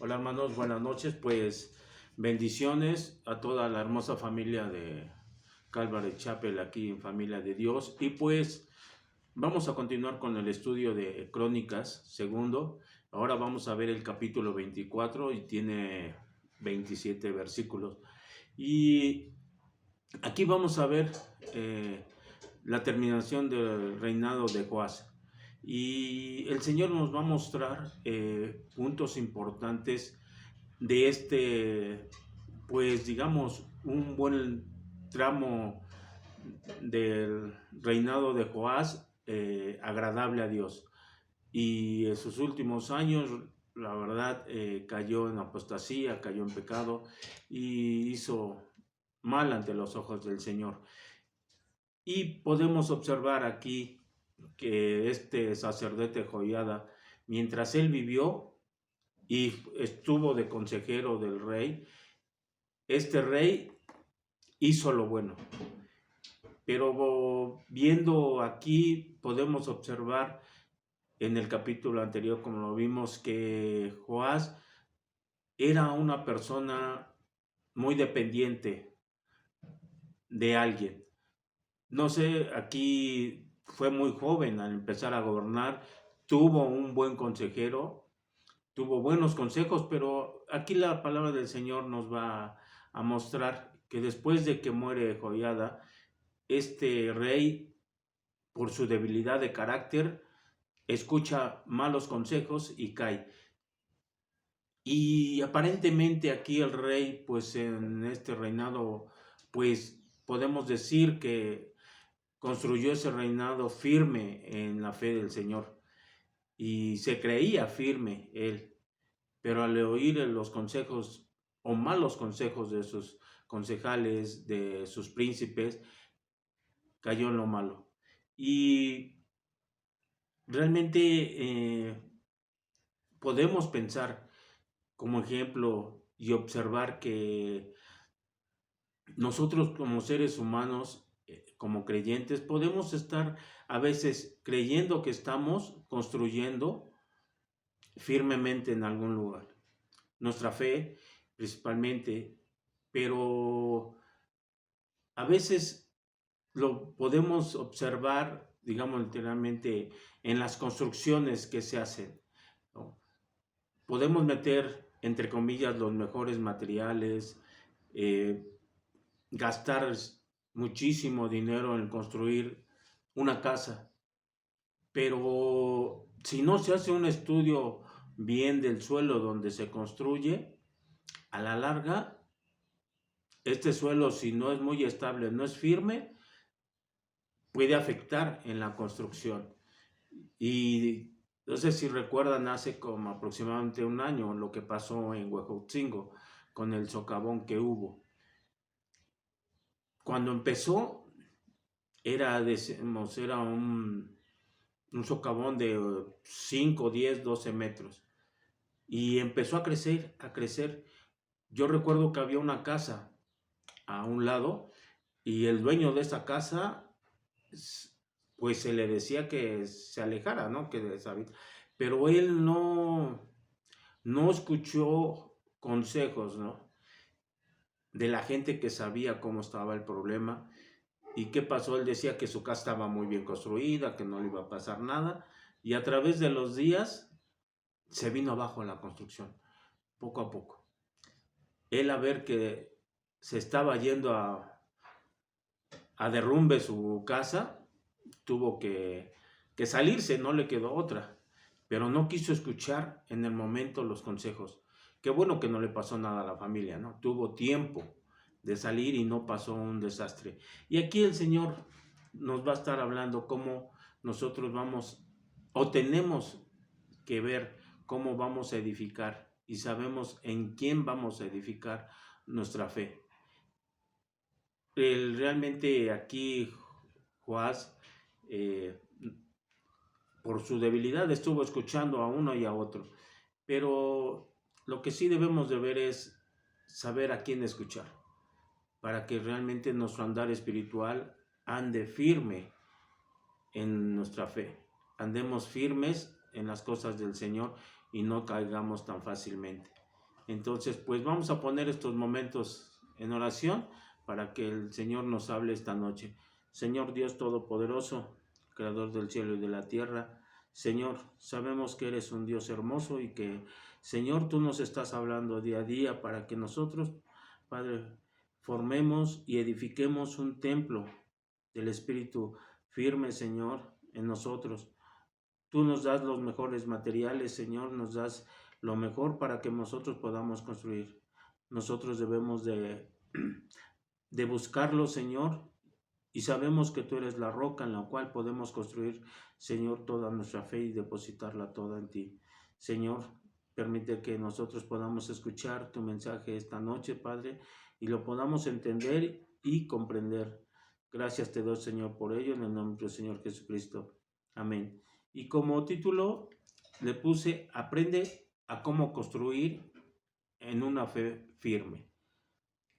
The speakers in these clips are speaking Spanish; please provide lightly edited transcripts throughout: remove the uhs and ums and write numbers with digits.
Hola hermanos, buenas noches. Pues bendiciones a toda la hermosa familia de Calvary Chapel aquí en Familia de Dios. Y pues vamos a continuar con el estudio de Crónicas segundo. Ahora vamos a ver el capítulo 24 y tiene 27 versículos. Y aquí vamos a ver la terminación del reinado de Joás. Y el Señor nos va a mostrar puntos importantes de pues digamos, un buen tramo del reinado de Joás agradable a Dios. Y en sus últimos años, la verdad, cayó en apostasía, cayó en pecado y hizo mal ante los ojos del Señor. Y podemos observar aquí que este sacerdote Joiada, mientras él vivió y estuvo de consejero del rey, este rey hizo lo bueno. Pero viendo aquí podemos observar en el capítulo anterior, como lo vimos, que Joás era una persona muy dependiente de alguien. No sé, aquí fue muy joven al empezar a gobernar, tuvo un buen consejero, tuvo buenos consejos, pero aquí la palabra del Señor nos va a mostrar que después de que muere Joiada, este rey, por su debilidad de carácter, escucha malos consejos y cae. Y aparentemente aquí el rey, pues en este reinado, pues podemos decir que construyó ese reinado firme en la fe del Señor y se creía firme él, pero al oír los consejos o malos consejos de sus concejales, de sus príncipes, cayó en lo malo. Y realmente podemos pensar como ejemplo y observar que nosotros como seres humanos, como creyentes, podemos estar a veces creyendo que estamos construyendo firmemente en algún lugar. Nuestra fe principalmente, pero a veces lo podemos observar, digamos literalmente, en las construcciones que se hacen, ¿no? Podemos meter, entre comillas, los mejores materiales, eh, gastar muchísimo dinero en construir una casa, pero si no se hace un estudio bien del suelo donde se construye, a la larga, este suelo, si no es muy estable, no es firme, puede afectar en la construcción. Y no sé si recuerdan, hace como aproximadamente un año lo que pasó en Huejotzingo con el socavón que hubo. Cuando empezó, era un socavón de 5, 10, 12 metros. Y empezó a crecer, a crecer. Yo recuerdo que había una casa a un lado y el dueño de esa casa, pues se le decía que se alejara, ¿no? Pero él no escuchó consejos, ¿no? De la gente que sabía cómo estaba el problema. ¿Y qué pasó? Él decía que su casa estaba muy bien construida, que no le iba a pasar nada. Y a través de los días se vino abajo la construcción, poco a poco. Él, a ver que se estaba yendo a derrumbe su casa, tuvo que salirse, no le quedó otra. Pero no quiso escuchar en el momento los consejos. Qué bueno que no le pasó nada a la familia, ¿no? Tuvo tiempo de salir y no pasó un desastre. Y aquí el Señor nos va a estar hablando cómo nosotros vamos o tenemos que ver cómo vamos a edificar y sabemos en quién vamos a edificar nuestra fe. Realmente aquí Joás, por su debilidad, estuvo escuchando a uno y a otro, pero lo que sí debemos de ver es saber a quién escuchar, para que realmente nuestro andar espiritual ande firme en nuestra fe, andemos firmes en las cosas del Señor y no caigamos tan fácilmente. Entonces, pues vamos a poner estos momentos en oración para que el Señor nos hable esta noche. Señor Dios Todopoderoso, Creador del cielo y de la tierra, Señor, sabemos que eres un Dios hermoso y que, Señor, tú nos estás hablando día a día para que nosotros, Padre, formemos y edifiquemos un templo del Espíritu firme, Señor, en nosotros. Tú nos das los mejores materiales, Señor, nos das lo mejor para que nosotros podamos construir. Nosotros debemos de buscarlo, Señor, y sabemos que tú eres la roca en la cual podemos construir, Señor, toda nuestra fe y depositarla toda en ti. Señor, permite que nosotros podamos escuchar tu mensaje esta noche, Padre, y lo podamos entender y comprender. Gracias te doy, Señor, por ello, en el nombre del Señor Jesucristo. Amén. Y como título le puse, aprende a cómo construir en una fe firme.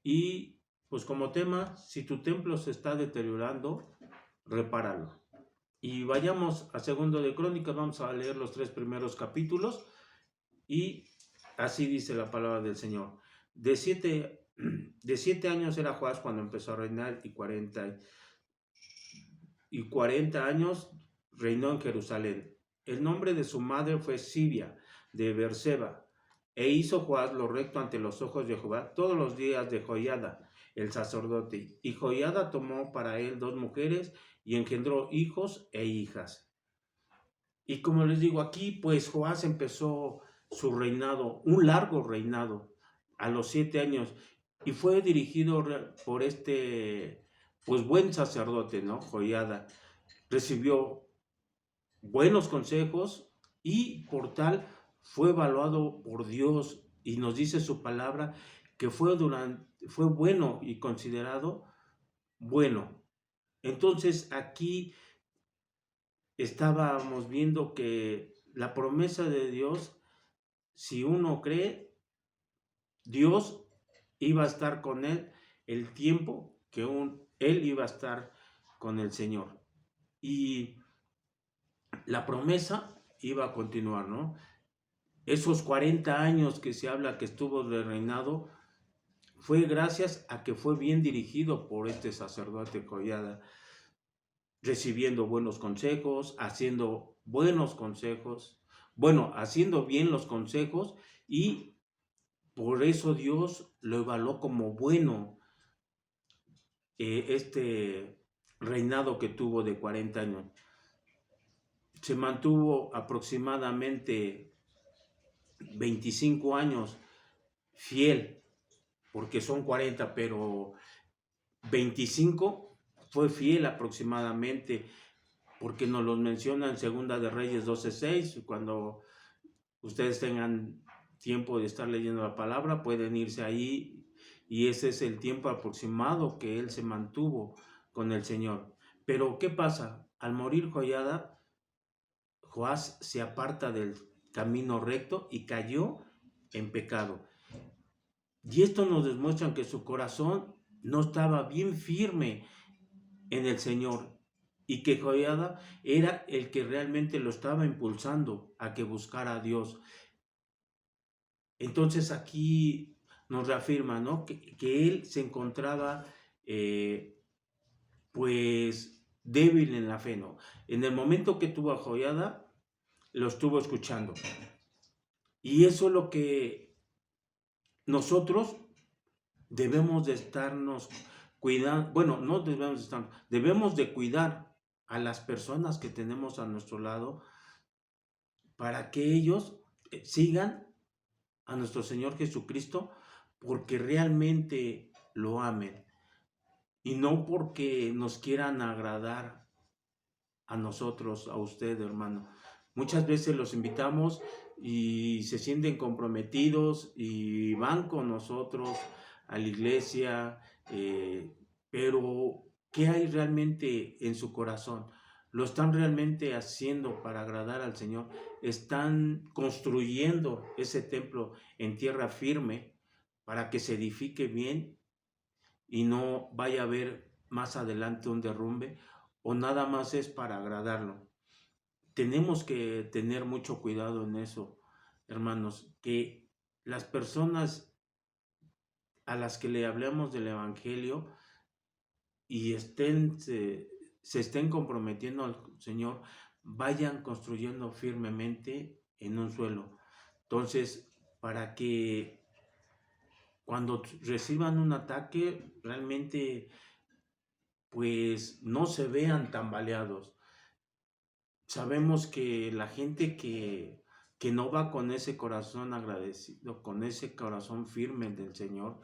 Y pues como tema, si tu templo se está deteriorando, repáralo. Y vayamos a Segundo de Crónicas, vamos a leer los 3 primeros capítulos y así dice la palabra del Señor. De 7 años era Joás cuando empezó a reinar y 40 años reinó en Jerusalén. El nombre de su madre fue Sibia de Beerseba. E hizo Joás lo recto ante los ojos de Jehová todos los días de Joiada, el sacerdote. Y Joiada tomó para él 2 mujeres y engendró hijos e hijas. Y como les digo aquí, pues Joás empezó su reinado, un largo reinado, a los 7 años. Y fue dirigido por pues buen sacerdote, ¿no? Joiada. Recibió buenos consejos y por tal fue evaluado por Dios y nos dice su palabra que fue bueno y considerado bueno. Entonces aquí estábamos viendo que la promesa de Dios, si uno cree, Dios iba a estar con él el tiempo que él iba a estar con el Señor. Y la promesa iba a continuar, ¿no? Esos 40 años que se habla que estuvo de reinado fue gracias a que fue bien dirigido por este sacerdote Joiada, recibiendo buenos consejos, haciendo buenos consejos, haciendo bien los consejos, y por eso Dios lo evaluó como bueno este reinado que tuvo de 40 años. Se mantuvo aproximadamente 25 años fiel, porque son 40, pero 25 fue fiel aproximadamente, porque nos los menciona en Segunda de Reyes 12:6. Cuando ustedes tengan tiempo de estar leyendo la palabra, pueden irse ahí, y ese es el tiempo aproximado que él se mantuvo con el Señor. Pero ¿qué pasa? Al morir Joiada, Joás se aparta del camino recto y cayó en pecado. Y esto nos demuestra que su corazón no estaba bien firme en el Señor, y que Joiada era el que realmente lo estaba impulsando a que buscara a Dios. Entonces aquí nos reafirma, ¿no? que él se encontraba pues débil en la fe, ¿no? En el momento que tuvo a Joiada, lo estuvo escuchando. Y eso es lo que nosotros debemos de estarnos cuidando. Bueno, no debemos de estar, debemos de cuidar a las personas que tenemos a nuestro lado para que ellos sigan a nuestro Señor Jesucristo porque realmente lo amen y no porque nos quieran agradar a nosotros, a usted, hermano. Muchas veces los invitamos y se sienten comprometidos y van con nosotros a la iglesia, pero ¿qué hay realmente en su corazón? ¿Lo están realmente haciendo para agradar al Señor? ¿Están construyendo ese templo en tierra firme para que se edifique bien y no vaya a haber más adelante un derrumbe? ¿O nada más es para agradarlo? Tenemos que tener mucho cuidado en eso, hermanos, que las personas a las que le hablemos del Evangelio y se estén comprometiendo al Señor, vayan construyendo firmemente en un suelo. Entonces, para que cuando reciban un ataque, realmente pues no se vean tambaleados. Sabemos que la gente que no va con ese corazón agradecido, con ese corazón firme del Señor,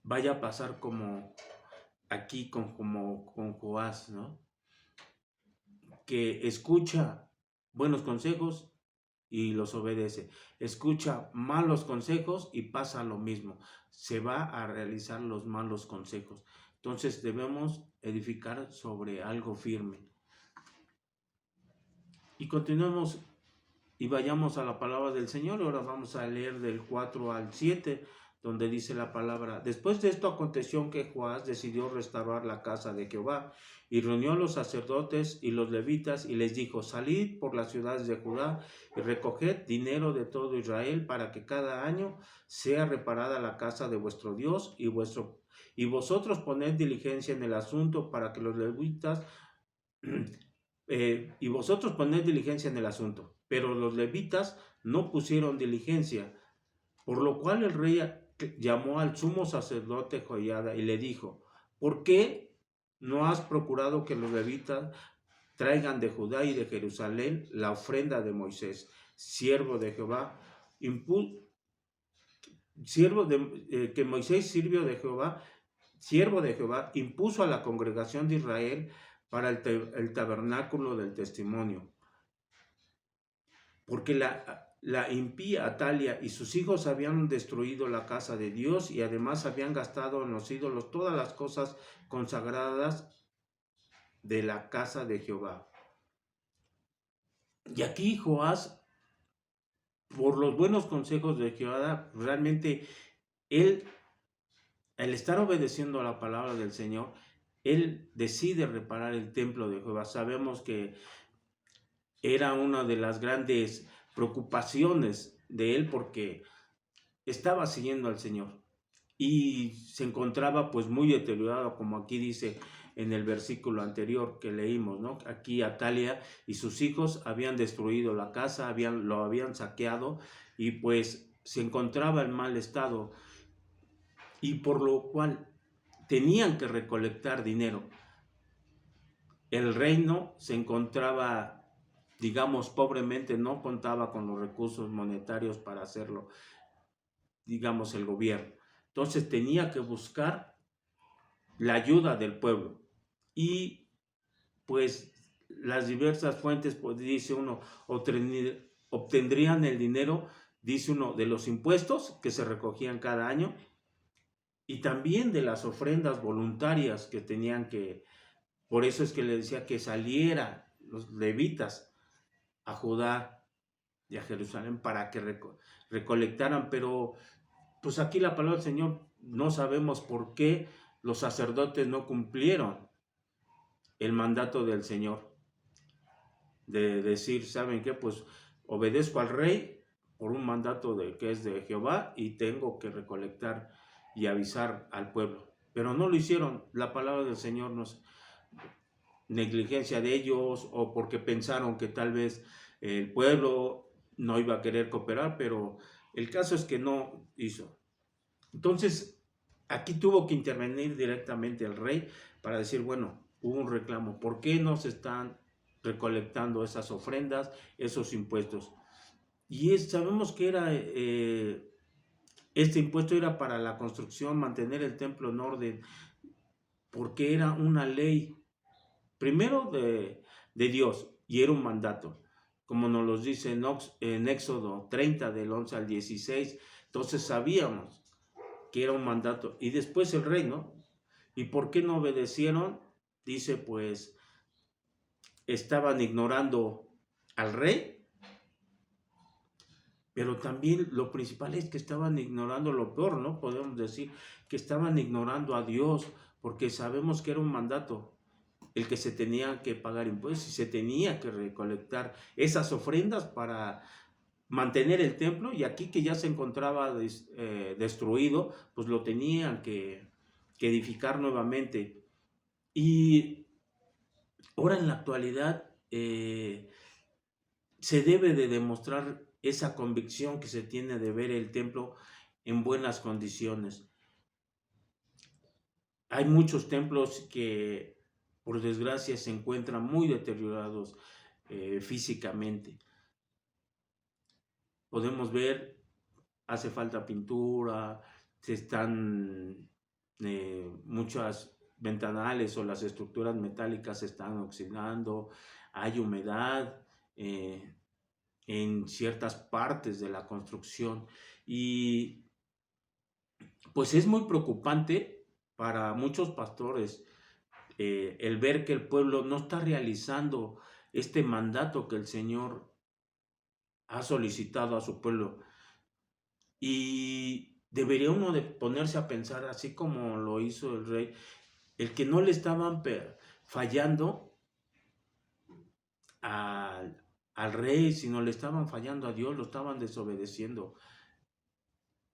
vaya a pasar como aquí con Joás, ¿no? Que escucha buenos consejos y los obedece. Escucha malos consejos y pasa lo mismo. Se va a realizar los malos consejos. Entonces debemos edificar sobre algo firme. Y continuemos y vayamos a la palabra del Señor. Ahora vamos a leer del 4 al 7, donde dice la palabra: después de esto aconteció que Joás decidió restaurar la casa de Jehová, y reunió a los sacerdotes y los levitas, y les dijo: salid por las ciudades de Judá, y recoged dinero de todo Israel, para que cada año sea reparada la casa de vuestro Dios, y vosotros poned diligencia en el asunto, para que los levitas y vosotros poned diligencia en el asunto. Pero los levitas no pusieron diligencia, por lo cual el rey llamó al sumo sacerdote Joiada y le dijo: ¿por qué no has procurado que los levitas traigan de Judá y de Jerusalén la ofrenda de Moisés, siervo de Jehová, que Moisés, siervo de Jehová, impuso a la congregación de Israel para el tabernáculo del testimonio? Porque la impía Atalia y sus hijos habían destruido la casa de Dios, y además habían gastado en los ídolos todas las cosas consagradas de la casa de Jehová. Y aquí Joás, por los buenos consejos de Jehová, realmente él, al estar obedeciendo a la palabra del Señor, él decide reparar el templo de Jehová. Sabemos que era una de las grandes preocupaciones de él, porque estaba siguiendo al Señor y se encontraba pues muy deteriorado, como aquí dice en el versículo anterior que leímos, ¿no? Aquí Atalia y sus hijos habían destruido la casa, lo habían saqueado, y pues se encontraba en mal estado, y por lo cual tenían que recolectar dinero. El reino se encontraba, digamos, pobremente, no contaba con los recursos monetarios para hacerlo, digamos, el gobierno. Entonces tenía que buscar la ayuda del pueblo, y pues las diversas fuentes, pues dice uno, obtendrían el dinero, dice uno, de los impuestos que se recogían cada año, y también de las ofrendas voluntarias que tenían que. Por eso es que le decía que salieran los levitas a Judá y a Jerusalén para que recolectaran. Pero pues aquí la palabra del Señor, no sabemos por qué los sacerdotes no cumplieron el mandato del Señor de decir: ¿saben qué? Pues obedezco al rey por un mandato que es de Jehová, y tengo que recolectar y avisar al pueblo. Pero no lo hicieron. La palabra del Señor nos negligencia de ellos, o porque pensaron que tal vez el pueblo no iba a querer cooperar, pero el caso es que no hizo. Entonces, aquí tuvo que intervenir directamente el rey para decir: bueno, hubo un reclamo, ¿por qué no se están recolectando esas ofrendas, esos impuestos? Y sabemos que era este impuesto era para la construcción, mantener el templo en orden, porque era una ley, primero de Dios, y era un mandato, como nos lo dice en Éxodo 30, del 11 al 16. Entonces sabíamos que era un mandato. Y después el rey, ¿no? ¿Y por qué no obedecieron? Dice, pues estaban ignorando al rey, pero también lo principal es que estaban ignorando lo peor, ¿no? Podemos decir que estaban ignorando a Dios, porque sabemos que era un mandato el que se tenía que pagar impuestos y se tenía que recolectar esas ofrendas para mantener el templo, y aquí que ya se encontraba destruido, pues lo tenían que edificar nuevamente. Y ahora en la actualidad se debe de demostrar esa convicción que se tiene de ver el templo en buenas condiciones. Hay muchos templos que, por desgracia, se encuentran muy deteriorados físicamente. Podemos ver, hace falta pintura, se están muchas ventanales o las estructuras metálicas se están oxidando, hay humedad en ciertas partes de la construcción, y pues es muy preocupante para muchos pastores el ver que el pueblo no está realizando este mandato que el Señor ha solicitado a su pueblo. Y debería uno de ponerse a pensar, así como lo hizo el rey, el que no le estaban fallando al rey, sino le estaban fallando a Dios, lo estaban desobedeciendo.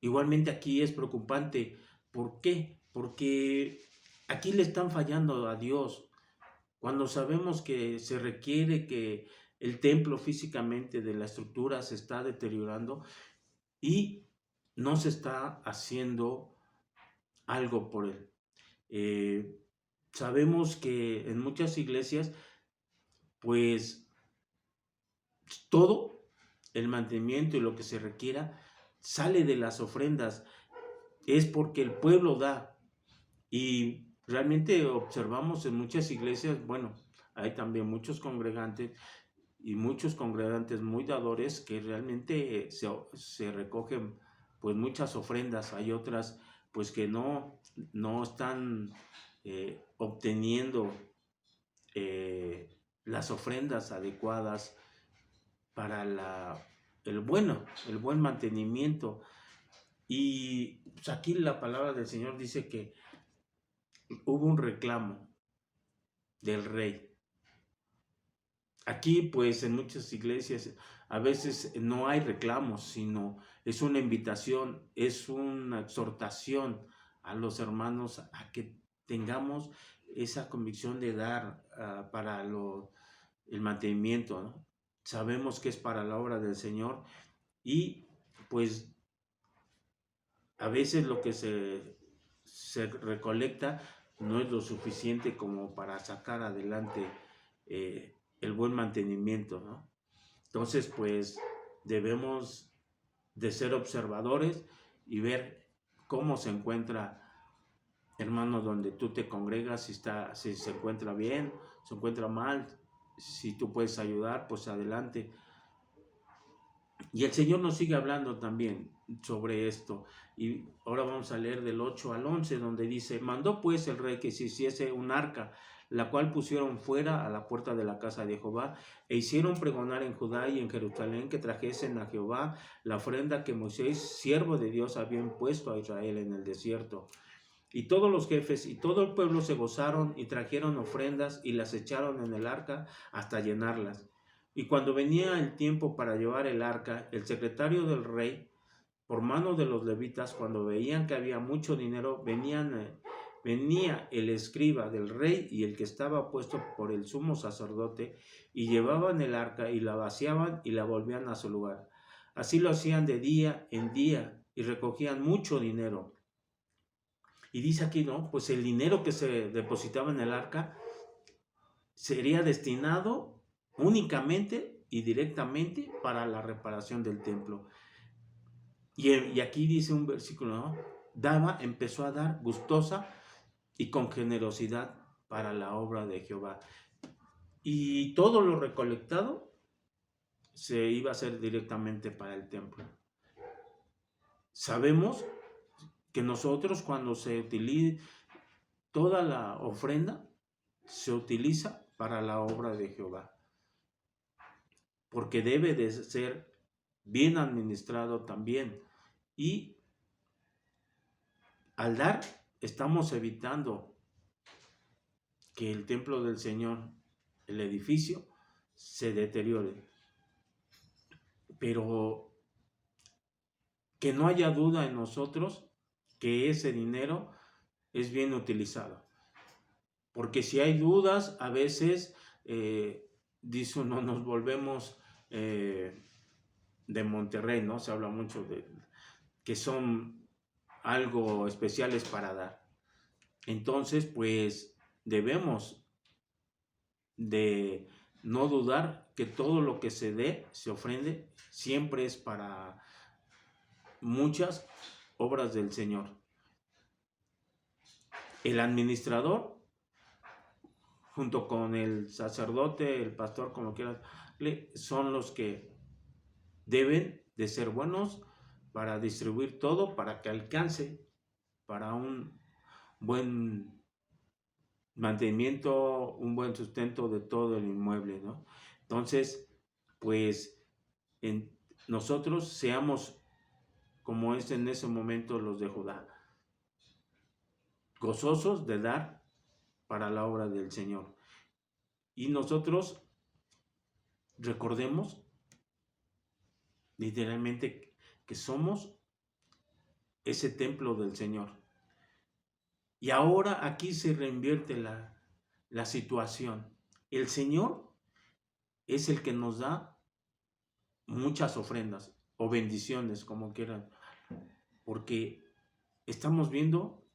Igualmente aquí es preocupante. ¿Por qué? Porque aquí le están fallando a Dios. Cuando sabemos que se requiere que el templo físicamente de la estructura se está deteriorando y no se está haciendo algo por él. Sabemos que en muchas iglesias, pues todo el mantenimiento y lo que se requiera sale de las ofrendas. Es porque el pueblo da. Y realmente observamos en muchas iglesias, bueno, hay también muchos congregantes y muchos congregantes muy dadores que realmente se recogen pues muchas ofrendas. Hay otras pues que no están obteniendo las ofrendas adecuadas para el buen mantenimiento. Y pues, aquí la palabra del Señor dice que hubo un reclamo del rey. Aquí, pues, en muchas iglesias a veces no hay reclamos, sino es una invitación, es una exhortación a los hermanos a que tengamos esa convicción de dar para el mantenimiento, ¿no? Sabemos que es para la obra del Señor, y pues a veces lo que se recolecta no es lo suficiente como para sacar adelante el buen mantenimiento, ¿no? Entonces, pues debemos de ser observadores y ver cómo se encuentra, hermano, donde tú te congregas, si se encuentra bien, se encuentra mal, si tú puedes ayudar, pues adelante. Y el Señor nos sigue hablando también sobre esto. Y ahora vamos a leer del 8 al 11, donde dice: mandó pues el rey que se hiciese un arca, la cual pusieron fuera a la puerta de la casa de Jehová, e hicieron pregonar en Judá y en Jerusalén que trajesen a Jehová la ofrenda que Moisés, siervo de Dios, había impuesto a Israel en el desierto. Y todos los jefes y todo el pueblo se gozaron y trajeron ofrendas y las echaron en el arca hasta llenarlas. Y cuando venía el tiempo para llevar el arca, el secretario del rey, por mano de los levitas, cuando veían que había mucho dinero, venía el escriba del rey y el que estaba puesto por el sumo sacerdote, y llevaban el arca y la vaciaban y la volvían a su lugar. Así lo hacían de día en día y recogían mucho dinero. Y dice aquí, ¿no? Pues el dinero que se depositaba en el arca sería destinado únicamente y directamente para la reparación del templo. Y aquí dice un versículo, ¿no? Empezó a dar gustosa y con generosidad para la obra de Jehová. Y todo lo recolectado se iba a hacer directamente para el templo. Sabemos que nosotros, cuando se utiliza toda la ofrenda, se utiliza para la obra de Jehová, porque debe de ser bien administrado también. Y al dar, estamos evitando que el templo del Señor, el edificio, se deteriore. pero que no haya duda en nosotros que ese dinero es bien utilizado. Porque si hay dudas, a veces, dice uno, nos volvemos de Monterrey, ¿no? Se habla mucho de que son algo especiales para dar. Entonces, pues debemos de no dudar que todo lo que se dé, se ofrende, siempre es para muchas obras del Señor. El administrador, junto con el sacerdote, el pastor, como quieras, son los que deben de ser buenos para distribuir todo, para que alcance para un buen mantenimiento, un buen sustento de todo el inmueble, ¿no? Entonces, pues nosotros seamos como es en ese momento los de Judá, gozosos de dar para la obra del Señor. Y nosotros recordemos literalmente que somos ese templo del Señor. Y ahora aquí se reinvierte la situación. El Señor es el que nos da muchas ofrendas o bendiciones, como quieran, porque estamos viendo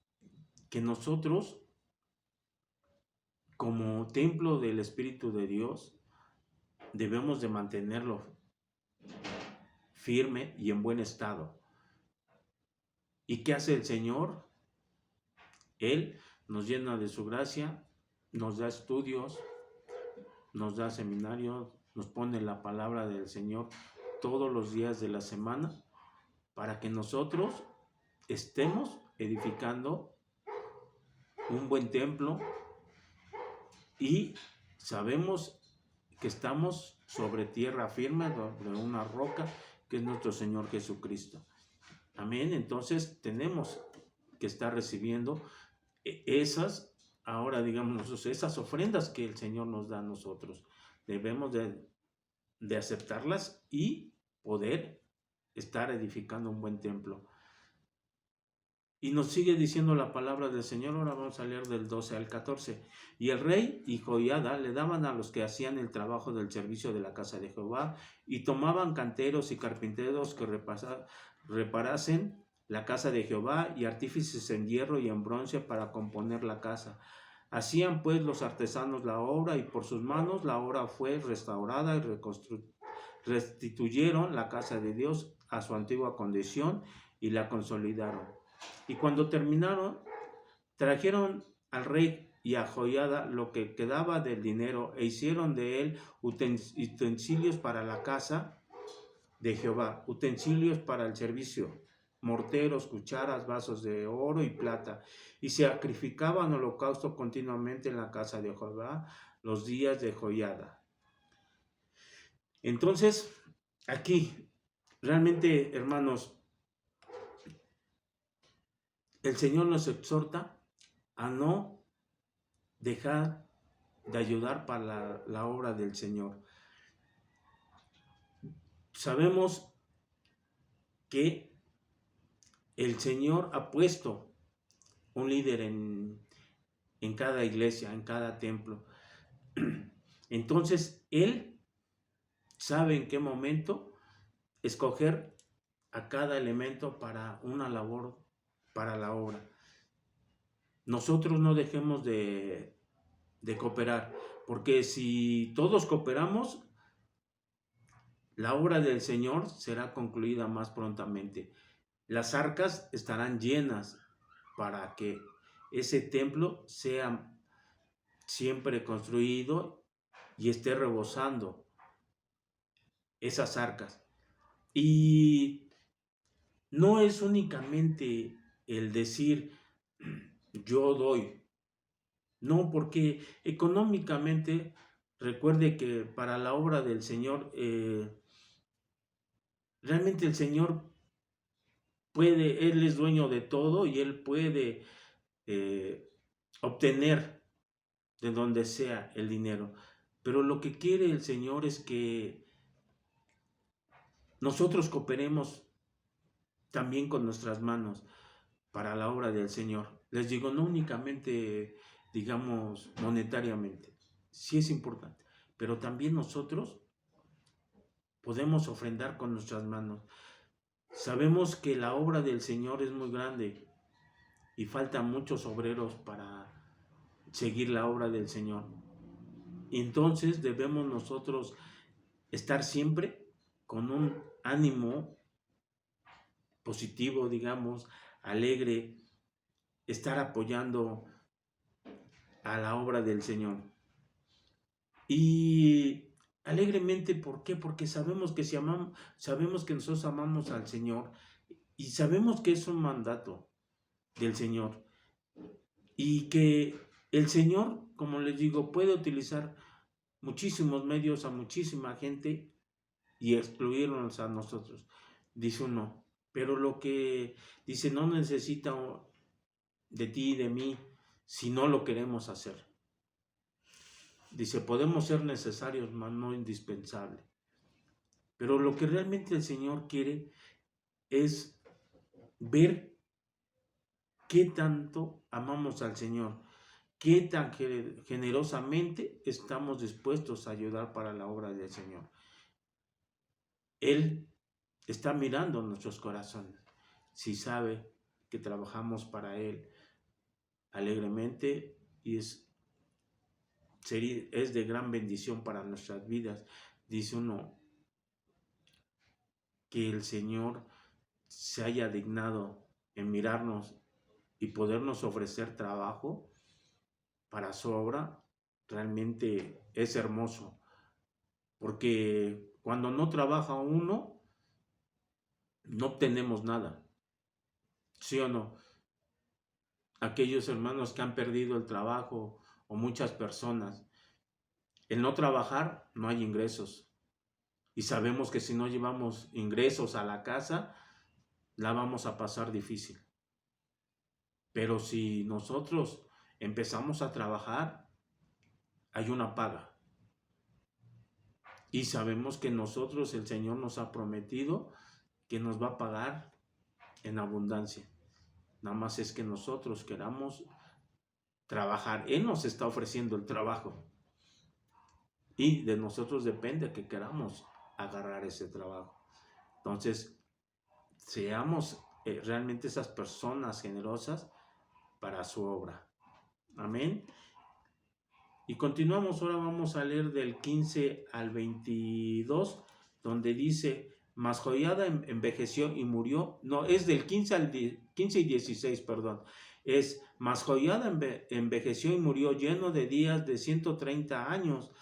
que nosotros, como templo del Espíritu de Dios, debemos de mantenerlo firme y en buen estado. ¿Y qué hace el Señor? Él nos llena de su gracia, nos da estudios, nos da seminarios, nos pone la palabra del Señor todos los días de la semana para que nosotros estemos edificando un buen templo y sabemos que estamos sobre tierra firme, sobre una roca que es nuestro Señor Jesucristo. Amén. Entonces tenemos que estar recibiendo esas, ahora digamos, esas ofrendas que el Señor nos da a nosotros. Debemos de aceptarlas y poder estar edificando un buen templo. Y nos sigue diciendo la palabra del Señor. Ahora vamos a leer del 12 al 14. Y el rey y Joiada le daban a los que hacían el trabajo del servicio de la casa de Jehová, y tomaban canteros y carpinteros que reparasen la casa de Jehová, y artífices en hierro y en bronce para componer la casa. Hacían pues los artesanos la obra, y por sus manos la obra fue restaurada, y restituyeron la casa de Dios a su antigua condición y la consolidaron. Y cuando terminaron, trajeron al rey y a Joiada lo que quedaba del dinero, e hicieron de él utensilios para la casa de Jehová, utensilios para el servicio, morteros, cucharas, vasos de oro y plata, y se sacrificaban holocausto continuamente en la casa de Jehová los días de Joiada. Entonces, aquí, realmente, hermanos, el Señor nos exhorta a no dejar de ayudar para la obra del Señor. Sabemos que el Señor ha puesto un líder en cada iglesia, en cada templo. Entonces, Él sabe en qué momento escoger a cada elemento para una labor, para la obra. Nosotros no dejemos de cooperar, porque si todos cooperamos, la obra del Señor será concluida más prontamente. Las arcas estarán llenas para que ese templo sea siempre construido y esté rebosando esas arcas. Y no es únicamente el decir yo doy. No, porque económicamente, recuerde que para la obra del Señor, realmente el Señor puede, Él es dueño de todo y Él puede obtener de donde sea el dinero. Pero lo que quiere el Señor es que nosotros cooperemos también con nuestras manos para la obra del Señor. Les digo, no únicamente, digamos, monetariamente, sí es importante, pero también nosotros podemos ofrendar con nuestras manos. Sabemos que la obra del Señor es muy grande y faltan muchos obreros para seguir la obra del Señor. Entonces debemos nosotros estar siempre con un ánimo positivo, digamos, alegre, estar apoyando a la obra del Señor. Y alegremente, ¿por qué? Porque sabemos que si amamos, sabemos que nosotros amamos al Señor y sabemos que es un mandato del Señor y que el Señor, como les digo, puede utilizar muchísimos medios a muchísima gente y excluirnos a nosotros. Dice uno, pero lo que dice no necesita de ti y de mí si no lo queremos hacer. Dice, podemos ser necesarios, mas no indispensables. Pero lo que realmente el Señor quiere es ver qué tanto amamos al Señor, qué tan generosamente estamos dispuestos a ayudar para la obra del Señor. Él está mirando nuestros corazones. Si sabe que trabajamos para Él alegremente y es de gran bendición para nuestras vidas. Dice uno que el Señor se haya dignado en mirarnos y podernos ofrecer trabajo para su obra, realmente es hermoso, porque cuando no trabaja uno, no obtenemos nada, ¿sí o no? Aquellos hermanos que han perdido el trabajo o muchas personas, el no trabajar, no hay ingresos. Y sabemos que si no llevamos ingresos a la casa, la vamos a pasar difícil. Pero si nosotros empezamos a trabajar, hay una paga. Y sabemos que nosotros, el Señor nos ha prometido que nos va a pagar en abundancia. Nada más es que nosotros queramos trabajar. Él nos está ofreciendo el trabajo. Y de nosotros depende que queramos agarrar ese trabajo. Entonces, seamos realmente esas personas generosas para su obra. Amén. Y continuamos, ahora vamos a leer del 15 al 22, donde dice, mas Joiada envejeció y murió. No, es del 15 y 16, perdón. Es, mas Joiada envejeció y murió lleno de días de 130 años.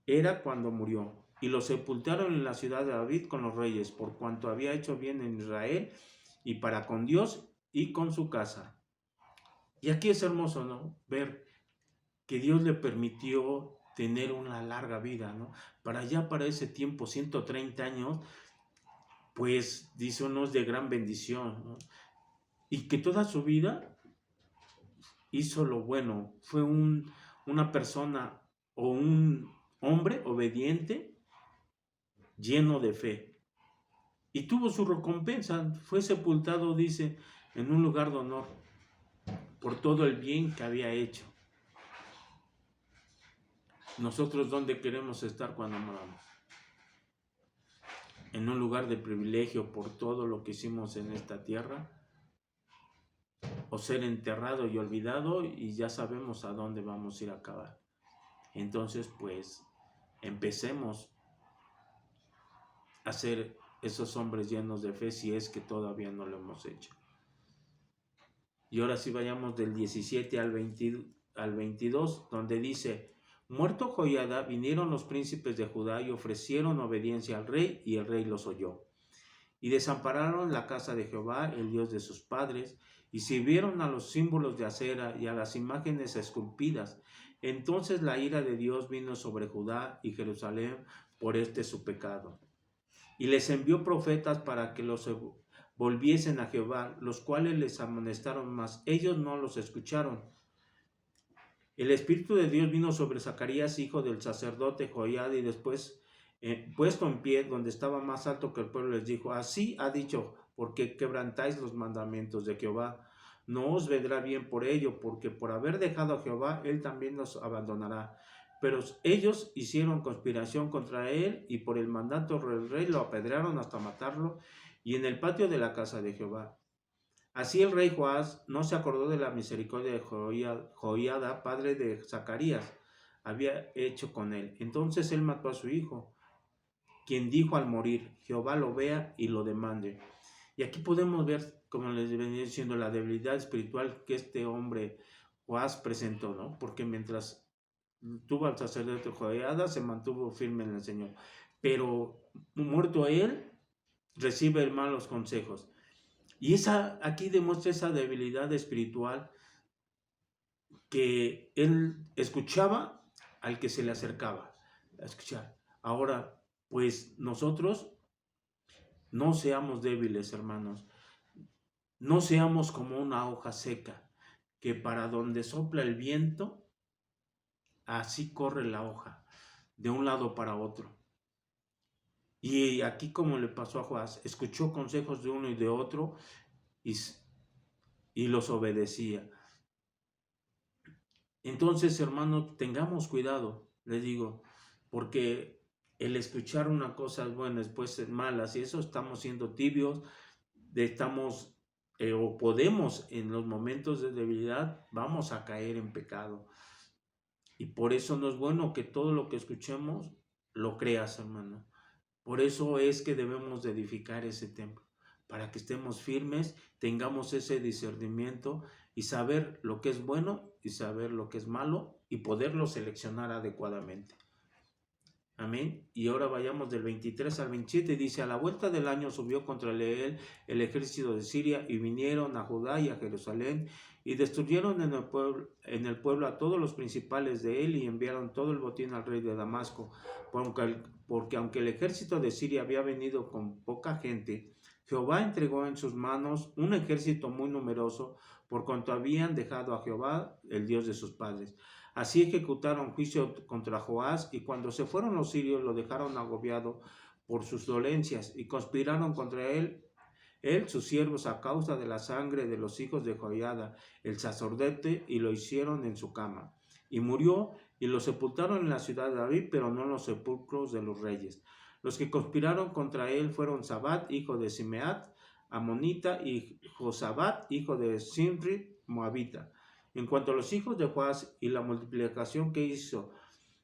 Era cuando murió. Y lo sepultaron en la ciudad de David con los reyes, por cuanto había hecho bien en Israel y para con Dios y con su casa. Y aquí es hermoso, ¿no? Ver que Dios le permitió tener una larga vida, ¿no? Para ese tiempo, 130 años, pues dice uno es de gran bendición, ¿no? Y que toda su vida hizo lo bueno, fue una persona o un hombre obediente, lleno de fe. Y tuvo su recompensa, fue sepultado, dice, en un lugar de honor, por todo el bien que había hecho. Nosotros, ¿dónde queremos estar cuando moramos? En un lugar de privilegio por todo lo que hicimos en esta tierra, o ser enterrado y olvidado y ya sabemos a dónde vamos a ir a acabar. Entonces, pues, empecemos a ser esos hombres llenos de fe si es que todavía no lo hemos hecho. Y ahora sí vayamos del 17 al 22, donde dice, muerto Joiada, vinieron los príncipes de Judá y ofrecieron obediencia al rey, y el rey los oyó. Y desampararon la casa de Jehová, el Dios de sus padres, y sirvieron a los símbolos de acera y a las imágenes esculpidas. Entonces la ira de Dios vino sobre Judá y Jerusalén por su pecado. Y les envió profetas para que los volviesen a Jehová, los cuales les amonestaron, mas ellos no los escucharon. El Espíritu de Dios vino sobre Zacarías, hijo del sacerdote Joiada, y después puesto en pie donde estaba más alto que el pueblo, les dijo: así ha dicho, porque quebrantáis los mandamientos de Jehová. No os vendrá bien por ello, porque por haber dejado a Jehová, él también los abandonará. Pero ellos hicieron conspiración contra él, y por el mandato del rey lo apedrearon hasta matarlo, y en el patio de la casa de Jehová. Así el rey Joás no se acordó de la misericordia de Joiada, padre de Zacarías, había hecho con él. Entonces él mató a su hijo, quien dijo al morir: Jehová lo vea y lo demande. Y aquí podemos ver, como les venía diciendo, la debilidad espiritual que este hombre Joás presentó, ¿no? Porque mientras tuvo al sacerdote Joiada, se mantuvo firme en el Señor. Pero muerto él, recibe malos consejos. Y aquí demuestra esa debilidad espiritual, que él escuchaba al que se le acercaba a escuchar. Ahora, pues nosotros no seamos débiles, hermanos. No seamos como una hoja seca, que para donde sopla el viento, así corre la hoja, de un lado para otro. Y aquí, como le pasó a Joás, escuchó consejos de uno y de otro y los obedecía. Entonces, hermanos, tengamos cuidado, les digo, porque el escuchar una cosa buena después es mala, y eso estamos siendo tibios, estamos o podemos en los momentos de debilidad, vamos a caer en pecado. Y por eso no es bueno que todo lo que escuchemos lo creas, hermano. Por eso es que debemos de edificar ese templo, para que estemos firmes, tengamos ese discernimiento y saber lo que es bueno y saber lo que es malo y poderlo seleccionar adecuadamente. Amén. Y ahora vayamos del 23 al 27. Dice: a la vuelta del año subió contra él el ejército de Siria, y vinieron a Judá y a Jerusalén, y destruyeron en el pueblo a todos los principales de él, y enviaron todo el botín al rey de Damasco, porque aunque el ejército de Siria había venido con poca gente, Jehová entregó en sus manos un ejército muy numeroso, por cuanto habían dejado a Jehová, el Dios de sus padres. Así ejecutaron juicio contra Joás, y cuando se fueron los sirios lo dejaron agobiado por sus dolencias, y conspiraron contra él, sus siervos, a causa de la sangre de los hijos de Joiada, el sacerdote, y lo hicieron en su cama. Y murió, y lo sepultaron en la ciudad de David, pero no en los sepulcros de los reyes. Los que conspiraron contra él fueron Sabat, hijo de Simeat, amonita, y Josabat, hijo de Simri, moabita. En cuanto a los hijos de Joás y la multiplicación que hizo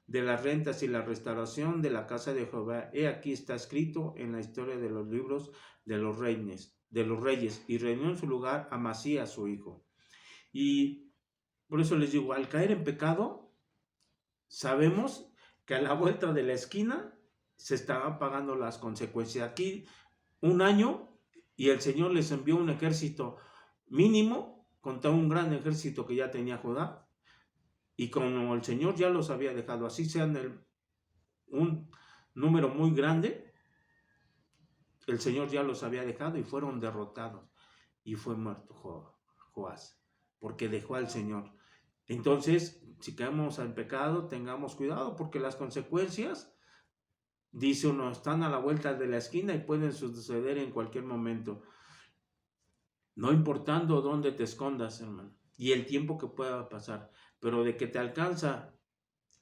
de las rentas y la restauración de la casa de Jehová, he aquí está escrito en la historia de los libros de los reyes, y reinó en su lugar Amasías su hijo. Y por eso les digo, al caer en pecado, sabemos que a la vuelta de la esquina se estarán pagando las consecuencias. Aquí un año y el Señor les envió un ejército mínimo contra un gran ejército que ya tenía Judá, y como el Señor ya los había dejado, así sean un número muy grande, el Señor ya los había dejado y fueron derrotados, y fue muerto Joás, porque dejó al Señor. Entonces, si caemos en pecado, tengamos cuidado, porque las consecuencias, dice uno, están a la vuelta de la esquina y pueden suceder en cualquier momento. No importando dónde te escondas, hermano, y el tiempo que pueda pasar, pero de que te alcanza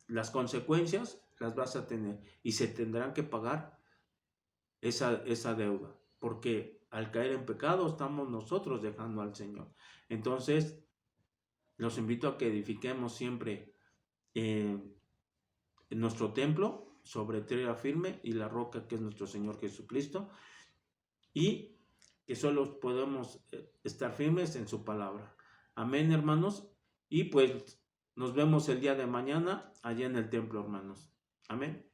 las consecuencias, las vas a tener, y se tendrán que pagar esa deuda, porque al caer en pecado estamos nosotros dejando al Señor. Entonces, los invito a que edifiquemos siempre en nuestro templo sobre tierra firme y la roca que es nuestro Señor Jesucristo, y que solo podemos estar firmes en su palabra. Amén, hermanos. Y pues nos vemos el día de mañana allá en el templo, hermanos. Amén.